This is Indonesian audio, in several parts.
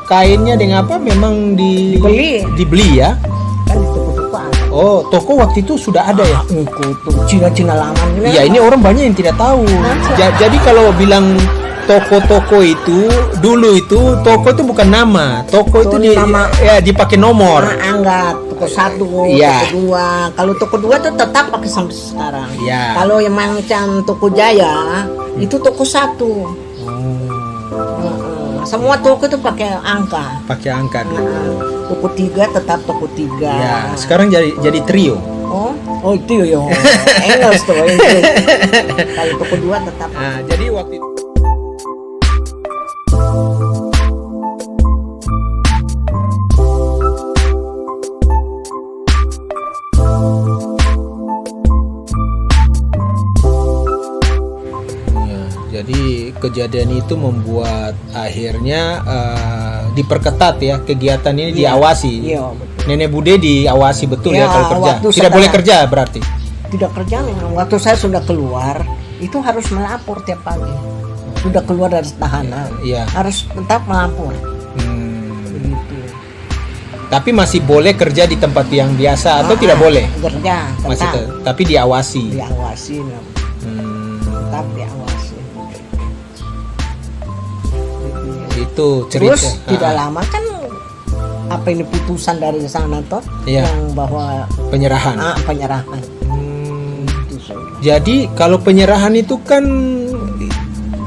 kainnya dengan apa? Memang dibeli ya? Kan di toko-toko ada. Oh, toko waktu itu sudah ada ya? Tuh Cina-Cina lama. Iya, ini orang banyak yang tidak tahu. Jadi kalau bilang toko-toko itu dulu itu toko itu bukan nama. Toko itu nama. Ya dipakai nomor. Anggap toko 1, Iya. toko 2. Kalau toko 2 tuh tetap pakai sampai sekarang. Iya. Kalau yang macam toko Jaya itu toko 1. Semua toko itu pakai angka. Pakai angka dulu. Toko 3 tetap toko 3. Ya, sekarang jadi trio. Oh itu ya. Engels tuh. Kalau toko 2 tetap. Nah, jadi waktu itu jadi kejadian itu membuat akhirnya diperketat ya, kegiatan ini diawasi. Iya, betul. Nenek Bude diawasi betul ya Iya, kalau kerja. waktu Tidak boleh kerja berarti. Tidak kerja memang. Waktu saya sudah keluar, itu harus melapor tiap pagi. Sudah keluar dari tahanan, Iya. harus tetap melapor. Begitu. Tapi masih boleh kerja di tempat yang biasa atau tidak boleh? Kerja, Masih tetap tapi diawasi. diawasi, tetap diawasi. Itu cerita. Terus tidak lama kan apa ini putusan dari sana toh, Iya. yang bahwa Penyerahan. penyerahan. Itu saja. Jadi kalau penyerahan itu kan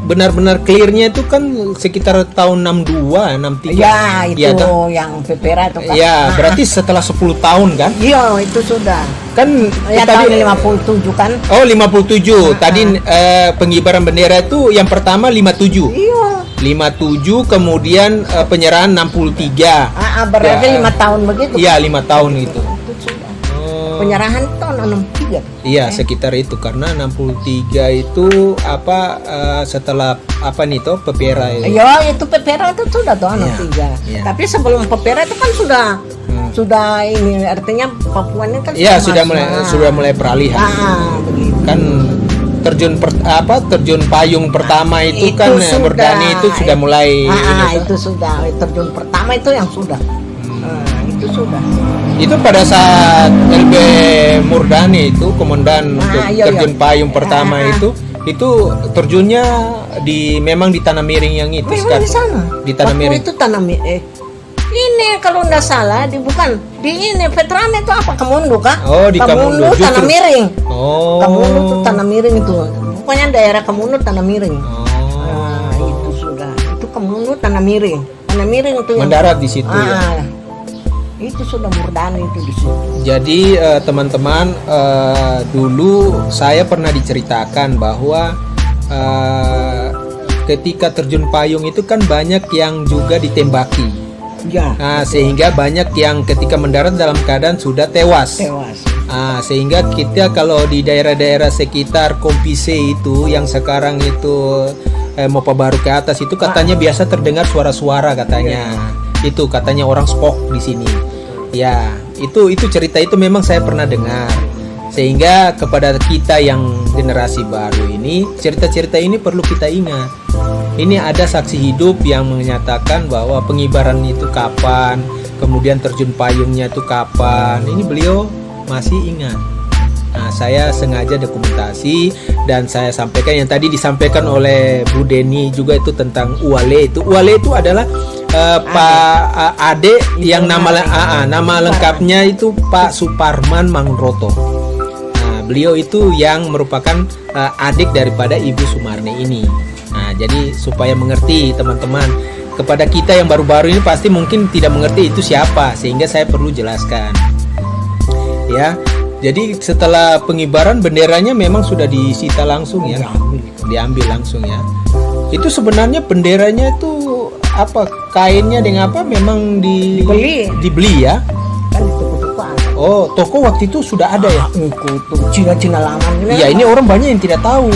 benar-benar clearnya itu kan sekitar tahun 62, 63. Ya itu Iya, kan? yang PPRA itu kan. Ya, berarti setelah 10 tahun kan? Iya itu sudah. Kan Ya tadi tahun 57 kan. Oh, 57. Tadi pengibaran bendera itu yang pertama 57. Iya. 57 kemudian penyerahan 63. Berarti Ya. 5 tahun begitu. Iya, 5 tahun itu. Itu sudah. Penyerahan tahun 63. Iya, sekitar itu karena 63 itu setelah apa nih toh PPRA itu. Ya itu PPRA itu sudah tuh 63. Iya. Tapi sebelum PPRA itu kan sudah ini artinya Papua ini kan Iya, sudah mulai peralihan. Begitu. Kan terjun payung pertama itu kan Murdani itu sudah mulai itu sudah terjun pertama itu yang sudah. Itu sudah. Itu pada saat LB Murdani itu komandan untuk terjun payung pertama itu terjunnya memang di Tanah Miring yang itu Memang sekarang. di sana. Di Tanah Papua Miring. itu Tanah Miring. Ini kalau nggak salah bukan di ini veteran itu apa Kemundu kah? Oh, di Kemundu. Tanah Miring. Oh. Kemundu itu Tanah Miring itu. Pokoknya daerah Kemundu Tanah Miring. Oh. Itu sudah. Itu Kemundu Tanah Miring. Tanah Miring itu yang Mendarat di situ ya. Itu sudah Murdani itu di situ. Jadi teman-teman, dulu saya pernah diceritakan bahwa ketika terjun payung itu kan banyak yang juga ditembaki. Ya. Nah, sehingga banyak yang ketika mendarat dalam keadaan sudah tewas. Sehingga kita kalau di daerah-daerah sekitar Kompise itu yang sekarang itu Mopa Baru ke atas itu katanya biasa terdengar suara-suara katanya. Itu katanya orang spok di sini. Ya, itu cerita itu memang saya pernah dengar. Sehingga kepada kita yang generasi baru ini, cerita-cerita ini perlu kita ingat. Ini ada saksi hidup yang menyatakan bahwa pengibaran itu kapan, kemudian terjun payungnya itu kapan. Ini beliau masih ingat. Nah, saya sengaja dokumentasi dan saya sampaikan yang tadi disampaikan oleh Bu Deni juga itu tentang Uale itu. Uale itu adalah Pak Ade yang nama lengkapnya itu Pak Suparman Mangroto. Nah, beliau itu yang merupakan adik daripada Ibu Sumarni ini. Nah, jadi supaya mengerti teman-teman, kepada kita yang baru-baru ini pasti mungkin tidak mengerti itu siapa, sehingga saya perlu jelaskan. Ya, jadi setelah pengibaran benderanya memang sudah disita langsung ya, diambil langsung ya. Itu sebenarnya benderanya itu apa, kainnya dengan apa? Memang dibeli ya? Kan di toko-toko ada. Oh, toko waktu itu sudah ada ya? Tuh Cina-Cina lama. Iya, ini orang banyak yang tidak tahu.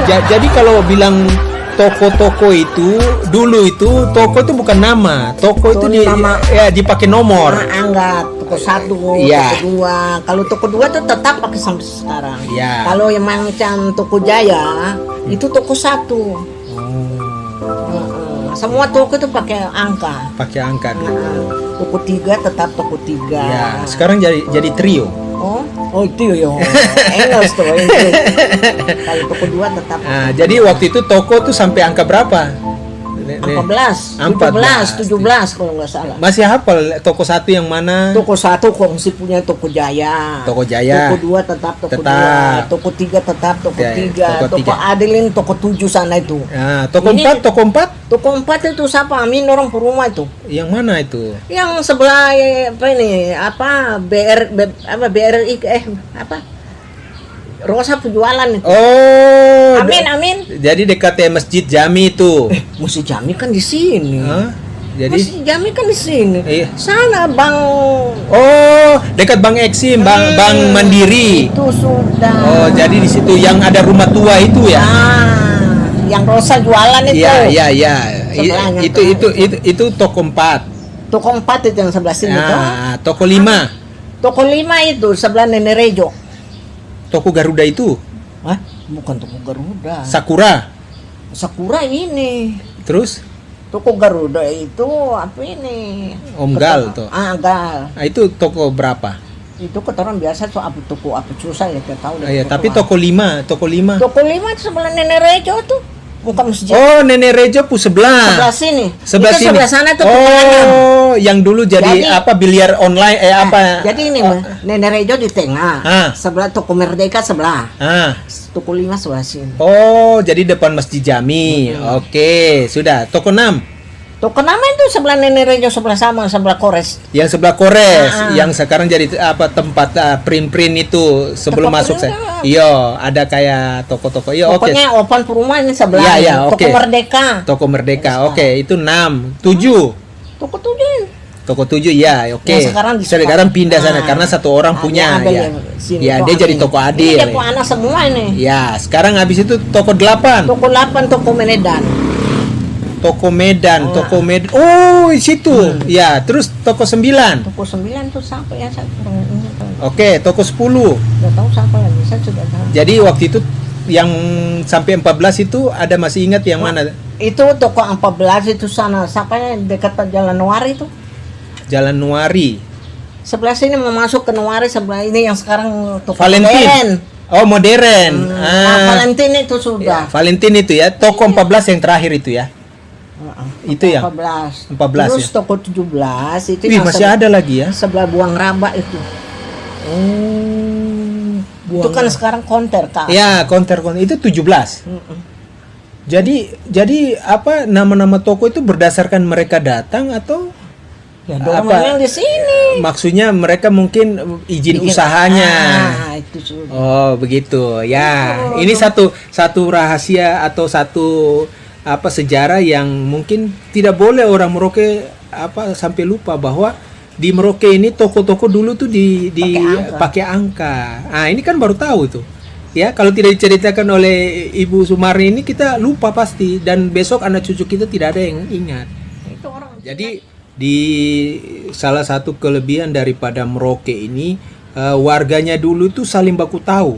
Jadi kalau bilang toko-toko itu dulu itu toko itu bukan nama. Toko itu nama. Ya dipakai nomor. Anggap toko 1, Iya. toko 2. Kalau toko 2 itu tetap pakai sampai sekarang. Iya. Kalau yang macam toko Jaya itu toko 1. Semua toko itu pakai angka. Pakai angka dulu. Toko 3 tetap toko 3. Ya, sekarang jadi trio. Oh itu ya. Engels tuh. Kalau toko 2 tetap. Nah, jadi waktu itu toko tuh sampai angka berapa? Angka 17 kalau nggak salah. Masih hafal toko 1 yang mana? Toko 1 kongsi punya Toko Jaya. Toko Jaya. Toko 2 tetap Toko 2. Toko 3 tetap Toko Ya, 3. Toko Toko 3. Adelin Toko 7 sana itu. Nah, toko Ini- 4, toko 4 Toko 4 itu siapa? Amin orang perumah itu. yang mana itu? Yang sebelah apa ini? BRI apa? Rosa penjualan itu. Oh, Amin. jadi dekat Masjid Jami itu. Musik Jami kan di sini. Hah? Jadi Musik Jami kan di sini. Iya. Sana Bang. oh, dekat Bang Eksim, Bang Mandiri. Itu sudah. Oh, jadi di situ yang ada rumah tua itu ya? Yang Rosa jualan itu. Iya. Sebelahnya Itu toko 4. Toko 4 itu yang sebelah sini tuh. Nah, toko 5. Toko 5 itu sebelah Nenek Rejo. Toko Garuda itu. Hah? Bukan Toko Garuda. Sakura. Sakura ini. Terus Toko Garuda itu apa ini? Om Gal tuh. Gal. Nah, itu toko berapa? Itu ketoran biasa tuh toko apa susah ya kita tahu. Iya, tapi toko 5. Toko 5 itu sebelah Nenek Rejo tuh. Bukan masjid. Oh, Nenek Rejo sebelah. Sebelah sini. Sebelah Itu sini. sebelah sana tuh. Oh, yang dulu jadi apa biliar online apa? Jadi ini Nenek Rejo di tengah. Sebelah Toko Merdeka sebelah. Toko 5 sebelah sini. Oh, jadi depan Masjid Jami. Oke, sudah. Toko 6. Toko 6 itu sebelah Nenek Rejo sebelah sebelah Kores. Yang sebelah Kores, yang sekarang jadi apa tempat print-print itu sebelum Tempat masuk print saya. Iya, ada kayak toko-toko. Iya, oke. Pokoknya open perumahan ini sebelah. Iya, Toko oke. Merdeka. Toko Merdeka. Oke, itu 6. 7. Toko 7. Toko 7 ya, oke. Yang sekarang pindah sana karena satu orang punya ya. Ya, dia jadi toko Adil. Ini toko anak semua ini. Ya, sekarang habis itu toko 8. Toko 8 Toko Medan. Toko Medan. Oh, di situ. Ya, terus toko 9. Toko 9 itu siapa ya? Saya kurang ingat. Oke, toko 10. Enggak tahu siapa lagi. Saya sudah tahu. Jadi waktu itu yang sampai 14 itu ada masih ingat yang mana? Itu toko 14 itu sana. Siapa yang dekat Jalan Nuari itu? Jalan Nuari. Sebelah sini mau masuk ke Nuari, sebelah ini yang sekarang toko Valentin. modern. Oh, modern. Valentin itu sudah. Valentin itu ya. Toko 14 yang terakhir itu ya. Itu ya. 14. 14 Terus ya. toko 17 itu Wih, yang masih ada lagi ya. sebelah Buang Raba itu. Itu kan sekarang konter Kak. Ya, konter itu 17. Jadi apa nama-nama toko itu berdasarkan mereka datang atau Ya, apa yang di sini. maksudnya mereka mungkin izin usahanya. Itu sudah. Oh, begitu. Ya, ini satu rahasia atau satu apa sejarah yang mungkin tidak boleh orang Merauke apa sampai lupa bahwa di Merauke ini toko-toko dulu tuh pakai angka. Ah, ini kan baru tahu tuh. Ya, kalau tidak diceritakan oleh Ibu Sumarni ini kita lupa pasti dan besok anak cucu kita tidak ada yang ingat. Itu orang. Jadi di salah satu kelebihan daripada Merauke ini warganya dulu tuh saling baku tahu.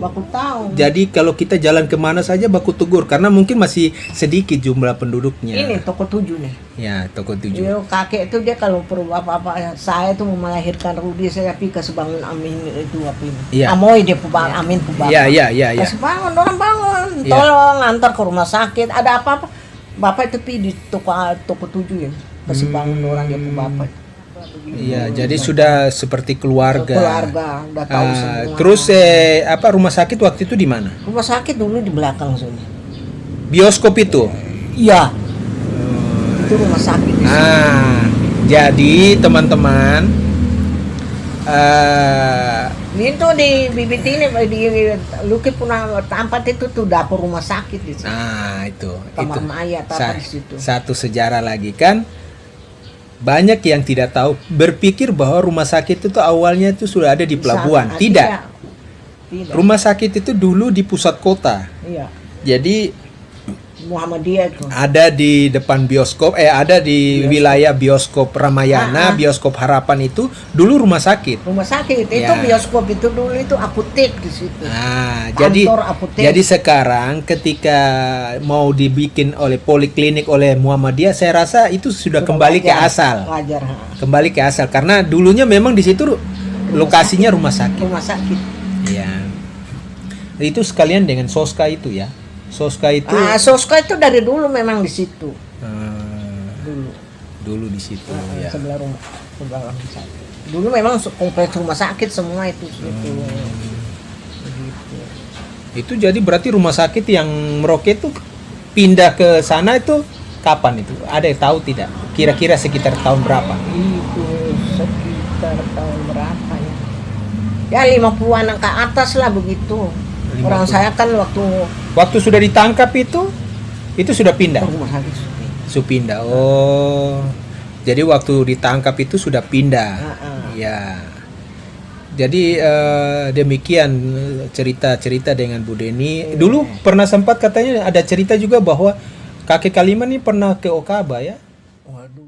Jadi kalau kita jalan kemana saja baku tegur karena mungkin masih sedikit jumlah penduduknya. Ini toko 7 nih. Ya, toko 7. Kakek itu dia kalau perlu apa-apa saya tuh mau melahirkan Rudi saya pergi ke Sebangun Amin itu apa ini. Iya. Amoy dia pubang Amin pubang. Iya. Kasih bangun, orang bangun. Iya. Tolong antar ke rumah sakit. Ada apa-apa. Bapak itu pergi di toko 7 ya. Kasih bangun orang dia bapak. Iya, jadi sudah seperti keluarga. Udah tahu semua. Terus apa rumah sakit waktu itu di mana? Rumah sakit dulu di belakang sini. Bioskop itu. Iya. Itu rumah sakit di sini. Jadi teman-teman itu di bibit ini di Luki Punah tempat itu tuh dapur rumah sakit di sini. Itu Kamar mayat apa di situ. Satu sejarah lagi kan. Banyak yang tidak tahu berpikir bahwa rumah sakit itu awalnya itu sudah ada di pelabuhan. Tidak. Rumah sakit itu dulu di pusat kota. Iya. Jadi Muhammadiyah itu. Ada di depan bioskop, ada di wilayah bioskop Ramayana, bioskop Harapan itu dulu rumah sakit. Rumah sakit itu Ya. bioskop itu dulu itu apotek di situ. Nah, Kantor apotek. jadi sekarang ketika mau dibikin oleh poliklinik oleh Muhammadiyah, saya rasa itu sudah kembali ke wajar, asal. Wajar. Kembali ke asal karena dulunya memang di situ lokasinya rumah sakit. Rumah sakit. Ya. Itu sekalian dengan Soska itu ya. Soska itu Soska itu dari dulu memang di situ. Dulu. dulu di situ ya. Sebelah rumah sakit. Dulu memang kompleks rumah sakit semua itu situ. Begitu. Itu jadi berarti rumah sakit yang Merauke itu pindah ke sana itu kapan itu? Ada yang tahu tidak? Kira-kira sekitar tahun berapa? Itu sekitar tahun berapa ya? Ya 50-an ke atas lah begitu. 50. Orang saya kan Waktu sudah ditangkap itu sudah pindah. rumah sakit. Supindah. Oh. Jadi waktu ditangkap itu sudah pindah. Ya. Jadi demikian cerita-cerita dengan Bu Deni. Dulu pernah sempat katanya ada cerita juga bahwa kakek Kaliman ini pernah ke Okaba ya? Waduh.